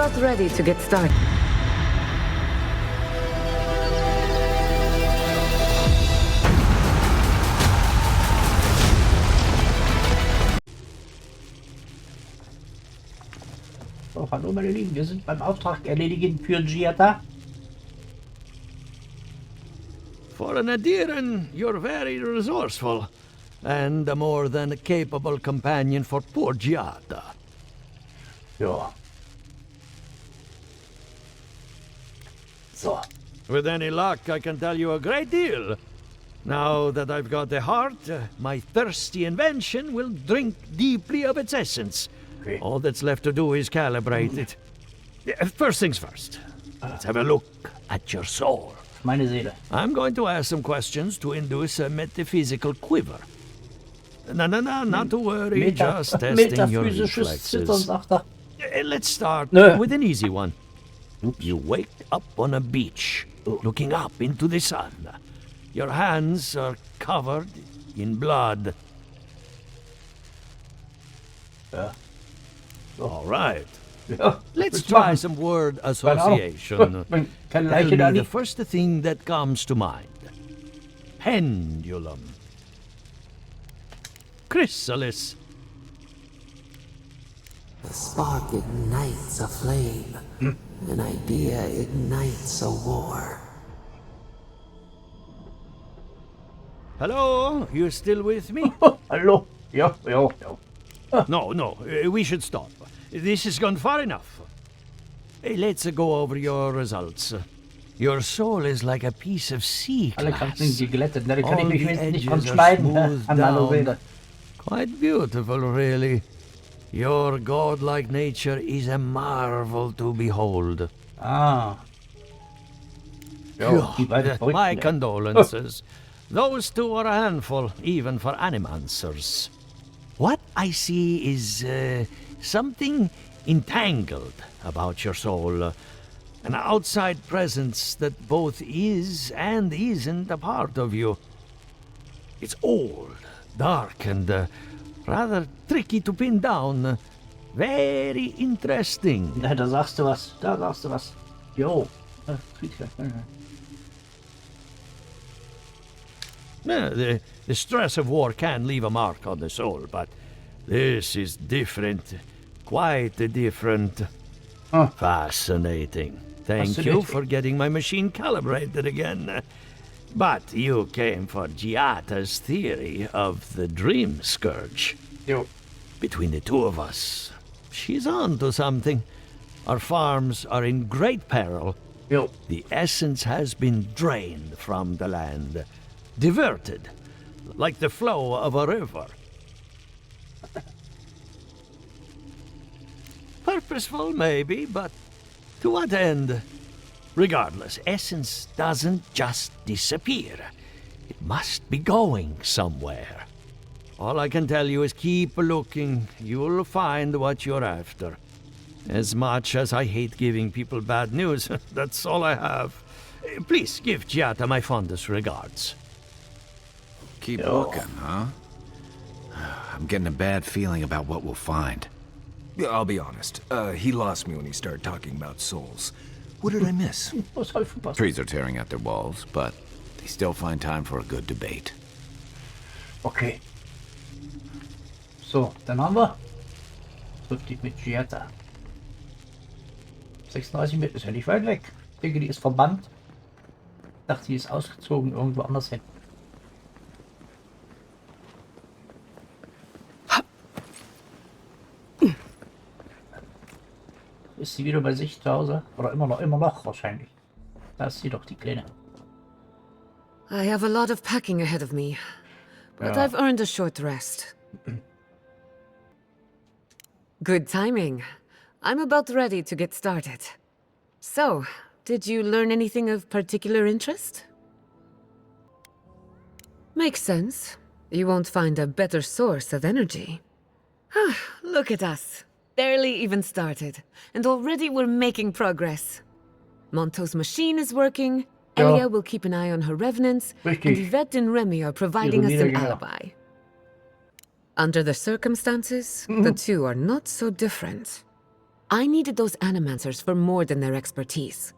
about ready to get started. So, hallo meine Lieben, wir sind beim Auftrag erledigen für Giatta. For an Adiran, you're very resourceful, and a more than capable companion for poor Giatta. Ja. So. With any luck, I can tell you a great deal. Now that I've got the heart, my thirsty invention will drink deeply of its essence. Okay. All that's left to do is calibrate it. First things first, let's have a look at your soul. Meine Seele. I'm going to ask some questions to induce a metaphysical quiver. No, not to worry, just testing your Metaphysisches Zittern, reflexes. sagt er. Let's start No. with an easy one. You wake up on a beach, looking up into the sun. Your hands are covered in blood. Ja. All right. Ja. Let's try some word association. Keine Tell Leiche me da the liegt. first thing that comes to mind. Pendulum. Chrysalis. A spark ignites a flame. An idea ignites a war. Hello? You still with me? Hallo. Ja. No, we should stop. This has gone far enough. Let's go over your results. Your soul is like a piece of sea Alle Kanten glass. sind geglättet. Ne? Da kann ich All mich the wenigstens nicht edges von are schneiden. smoothed An meiner down. Seele. Quite beautiful, really. Your godlike nature is a marvel to behold. Ah. Ja, die beiden My Verrückten. condolences. Those two are a handful, even for animancers. What I see is something entangled about your soul. An outside presence that both is and isn't a part of you. It's old, dark, and rather tricky to pin down. Very interesting. Ja, da sagst du was. Jo. The stress of war can leave a mark on the soul, but this is different. Quite different. Huh. Fascinating. Thank you Fascinating. for getting my machine calibrated again. But you came for Giatta's theory of the dream scourge. Jo. Between the two of us, she's on to something. Our farms are in great peril. Jo. The essence has been drained from the land, diverted, like the flow of a river. Purposeful, maybe, but to what end? Regardless, essence doesn't just disappear. It must be going somewhere. All I can tell you is keep looking. You'll find what you're after. As much as I hate giving people bad news, that's all I have. Please give Giatta my fondest regards. Keep looking, huh? I'm getting a bad feeling about what we'll find. Yeah, I'll be honest. He lost me when he started talking about souls. What did I miss? Was hab ich verpasst? Trees are tearing at their walls, but they still find time for a good debate. Okay. So, dann haben wir. Triff dich mit Giatta. 36 Meter ist ja nicht weit weg. Ich denke, die ist verbannt. Ich dachte, die ist ausgezogen irgendwo anders hin. Ist sie wieder bei sich zu Hause? Oder immer noch wahrscheinlich. Da ist sie doch, die Kleine. I have a lot of packing ahead of me, but Ja. I've earned a short rest. Good timing. I'm about ready to get started. So, did you learn anything of particular interest? Makes sense. You won't find a better source of energy. Look at us. Barely even started, and already we're making progress. Monto's machine is working, Ja. Elia will keep an eye on her revenants, and Richtig. Yvette and Remy are providing Ihre us an Wiedergänger. alibi. Under the circumstances, the two are not so different. I needed those animancers for more than their expertise.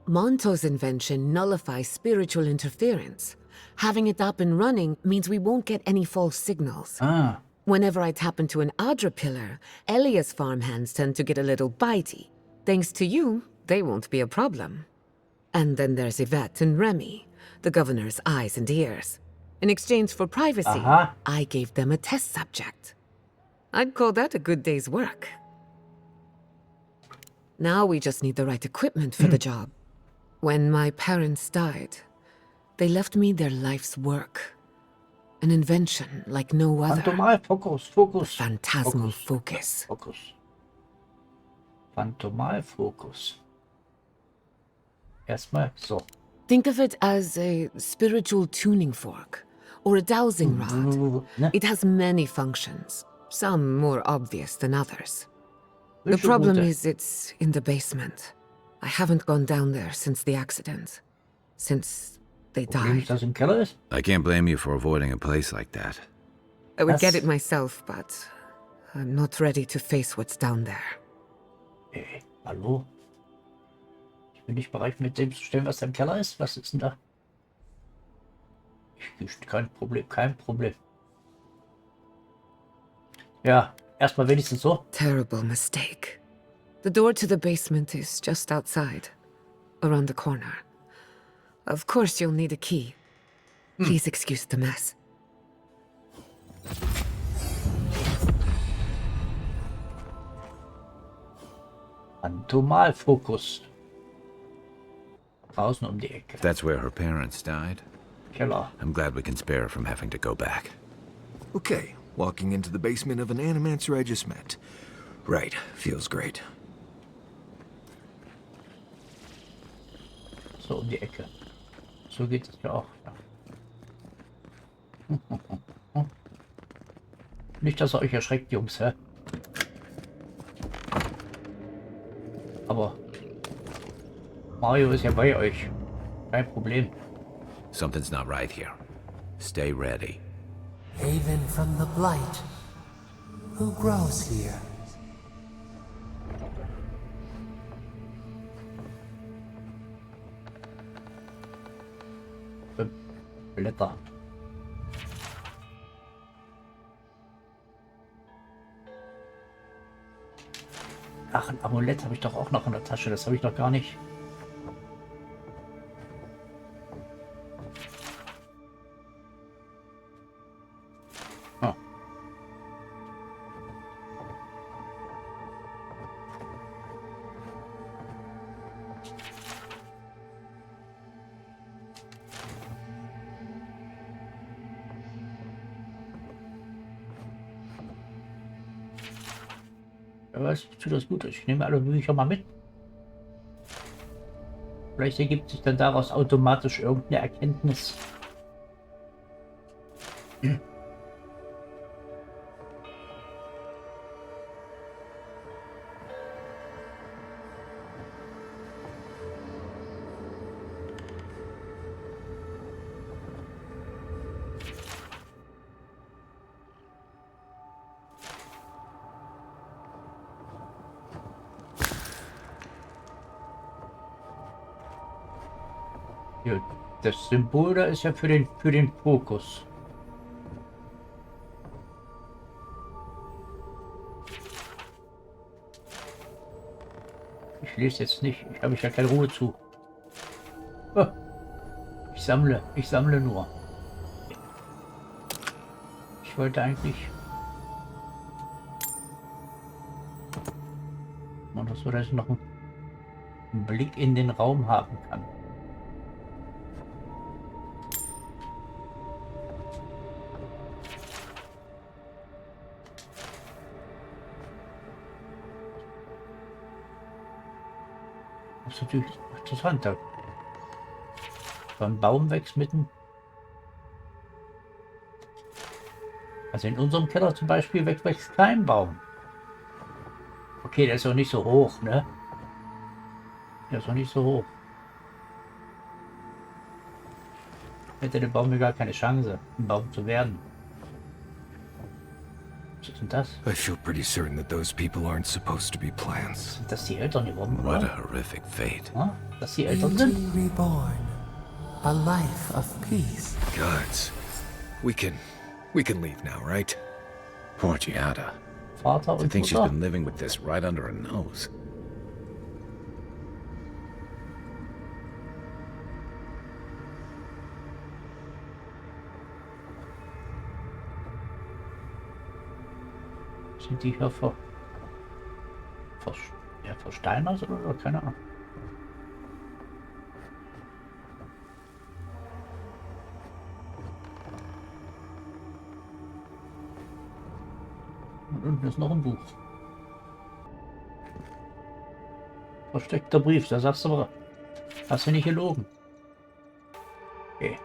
Monto's invention nullifies spiritual interference. Having it up and running means we won't get any false signals. Ah, Whenever I tap into an Adra pillar, Elia's farmhands tend to get a little bitey. Thanks to you, they won't be a problem. And then there's Yvette and Remy, the governor's eyes and ears. In exchange for privacy, aha. I gave them a test subject. I'd call that a good day's work. Now we just need the right equipment for the job. When my parents died, they left me their life's work. An invention like no other. Phantomalfokus, Fokus. Phantasmalfokus. Fokus. Phantomalfokus. Erstmal so. Think of it as a spiritual tuning fork or a dowsing rod. Ne? It has many functions, some more obvious than others. The problem is it's in the basement. I haven't gone down there since the accident. Since they Problem died. ist, dass im Keller ist? I can't blame you for avoiding a place like that. I would get Das- it myself, but I'm not ready to face what's down there. Hallo? Ich bin nicht bereit, mit dem zu stellen, was da im Keller ist. Was ist denn da? Kein Problem, kein Problem. Ja, erstmal wenigstens so. Terrible mistake. The door to the basement is just outside, around the corner. Of course you'll need a key. Please excuse the mess. Phantomalfokus. Draußen um die Ecke. If that's where her parents died, Keller. I'm glad we can spare her from having to go back. Okay, walking into the basement of an animancer I just met. Right, feels great. So um die Ecke. So geht es ja auch. Ja. Nicht, dass er euch erschreckt, Jungs, hä? Aber Mario ist ja bei euch. Kein Problem. Something's not right here. Stay ready. Haven from the blight. Who grows here? Blätter. Ach, ein Amulett habe ich doch auch noch in der Tasche. Das habe ich noch gar nicht. Ah. Ja, was tut das gut? Ich nehme alle Bücher mal mit. Vielleicht ergibt sich dann daraus automatisch irgendeine Erkenntnis. Ja, das Symbol da ist ja für den Fokus. Ich lese jetzt nicht, ich habe ja keine Ruhe zu. Oh, ich sammle nur. Ich wollte eigentlich... Und das so, dass ich noch einen Blick in den Raum haben kann. Das ist natürlich interessant. Da so ein Baum wächst mitten. Also in unserem Keller zum Beispiel wächst kein Baum. Okay, der ist auch nicht so hoch, ne? Der ist auch nicht so hoch. Hätte der Baum mir gar keine Chance, ein Baum zu werden. Was ist denn das? I feel pretty certain that those people aren't supposed to be plants. Sind das die Eltern geworden, What oder? a horrific fate. Ja, dass die Eltern Beauty sind? reborn. A life of peace. Gods. We can leave now, right? Poor Giatta. Vater To und think she's Mutter. been living with this right under her nose. Sind die hier versteinert oder keine Ahnung? Und unten ist noch ein Buch. Versteckter Brief, da sagst du aber, hast du nicht gelogen. Okay.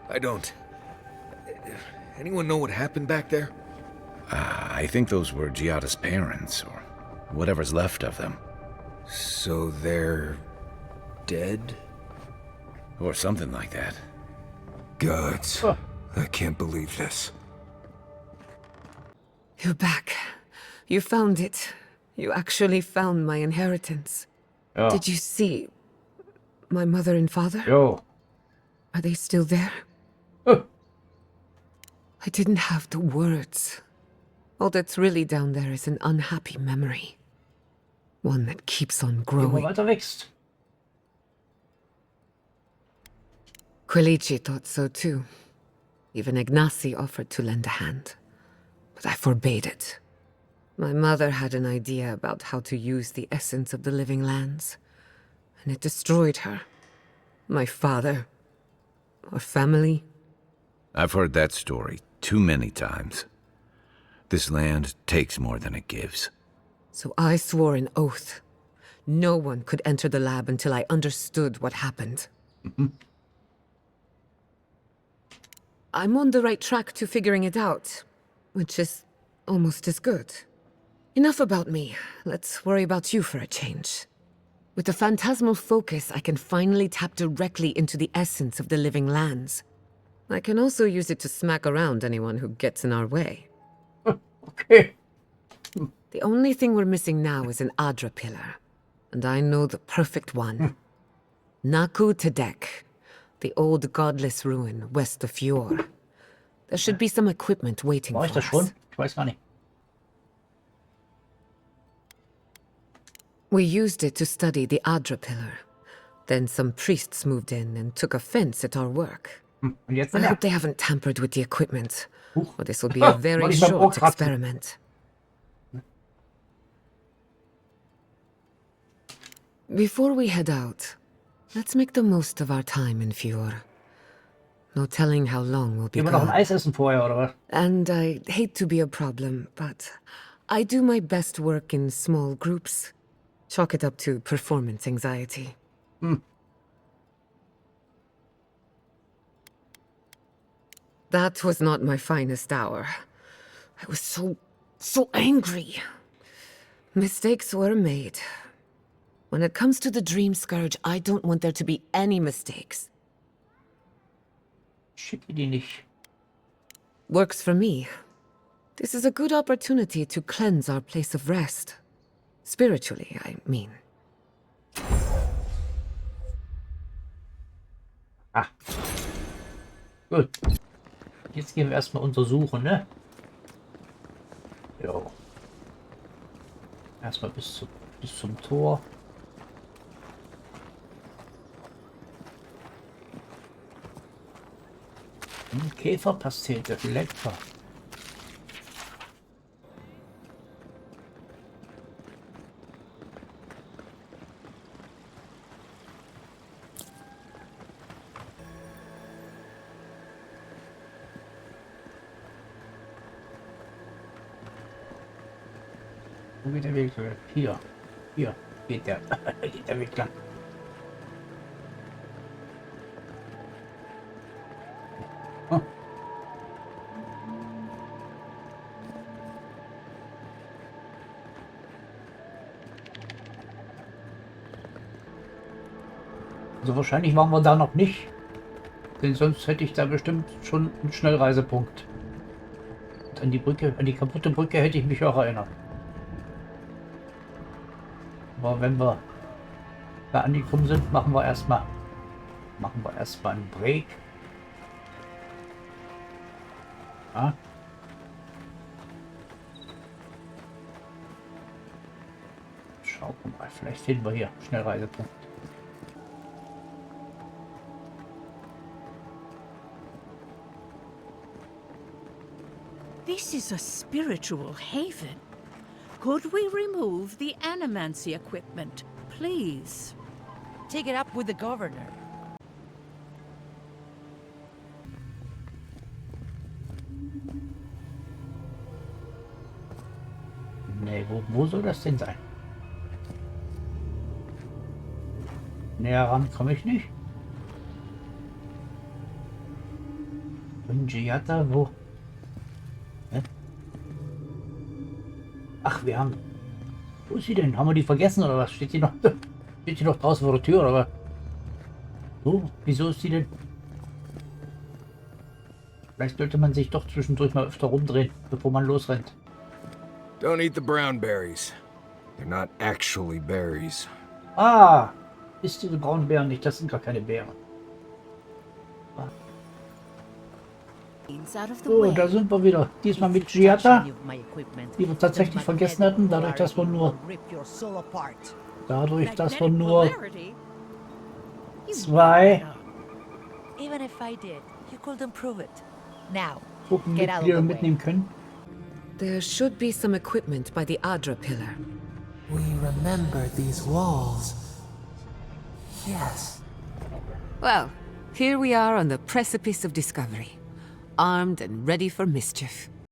I don't. Anyone know what happened back there? I think those were Giatta's parents, or whatever's left of them. So they're dead? Or something like that. Gods. Oh. I can't believe this. You're back. You found it. You actually found my inheritance. Ja. Did you see my mother and father? Jo. Are they still there? Oh. I didn't have the words. All that's really down there is an unhappy memory. One that keeps on Immer growing. weiter wächst. Quilici thought so too. Even Ignacy offered to lend a hand. But I forbade it. My mother had an idea about how to use the essence of the living lands. And it destroyed her. My father. Our family. I've heard that story too many times. This land takes more than it gives. So I swore an oath. No one could enter the lab until I understood what happened. I'm on the right track to figuring it out, which is almost as good. Enough about me. Let's worry about you for a change. With the phantasmal focus, I can finally tap directly into the essence of the living lands. I can also use it to smack around anyone who gets in our way. Okay. The only thing we're missing now is an Adra pillar. And I know the perfect one. Naku Tedek, the old godless ruin west of Fjord. There should be some equipment waiting War for ich das us. schon? Ich weiß gar nicht. We used it to study the Adra pillar. Then some priests moved in and took offense at our work. Und jetzt I ja. hope they haven't tampered with the equipment, Huch. or this will be a very Wollte ich beim short Ohr kratzen. experiment. Before we head out, let's make the most of our time in Fjord. No telling how long we'll be Gehen wir noch ein gone. Eis essen vorher, oder was? And I hate to be a problem, but I do my best work in small groups. Chalk it up to performance anxiety. That was not my finest hour. I was so angry. Mistakes were made. When it comes to the Dream Scourge, I don't want there to be any mistakes. Schicke die nicht. Works for me. This is a good opportunity to cleanse our place of rest. Spiritually, I mean. Ah. Gut. Jetzt gehen wir erstmal untersuchen, ne? Jo. Erstmal bis zum Tor. Käferpastete, lecker. Wo geht der Weg? Hier. Hier geht der, geht der Weg lang. Oh. Also wahrscheinlich waren wir da noch nicht. Denn sonst hätte ich da bestimmt schon einen Schnellreisepunkt. Und an die Brücke, an die kaputte Brücke hätte ich mich auch erinnert. Aber wenn wir da angekommen sind, machen wir erstmal einen Break. Ja. Schauen wir mal, vielleicht finden wir hier Schnellreisepunkt. This is a spiritual haven. Could we remove the animancy equipment, please? Take it up with the governor. Nee, wo soll das denn sein? Näher ran komme ich nicht. Und Giatta, wo? Hä? Ach, wir haben... Wo ist sie denn? Haben wir die vergessen oder was? Steht die noch, steht die noch draußen vor der Tür oder was? So, wieso ist die denn? Vielleicht sollte man sich doch zwischendurch mal öfter rumdrehen, bevor man losrennt. Don't eat the brown berries. They're not actually berries. Ah! Ist diese braunen Beeren nicht? Das sind gar keine Beeren. So, da sind wir wieder. Diesmal mit Giatta, die wir tatsächlich vergessen hatten, dadurch, dass wir nur zwei Even if I did, you couldn't prove it. Now, Truppenmitglieder mitnehmen können. There should be some equipment by the Adra pillar. We remember these walls. Yes. Well, here we are on the precipice of discovery, armed and ready for mischief.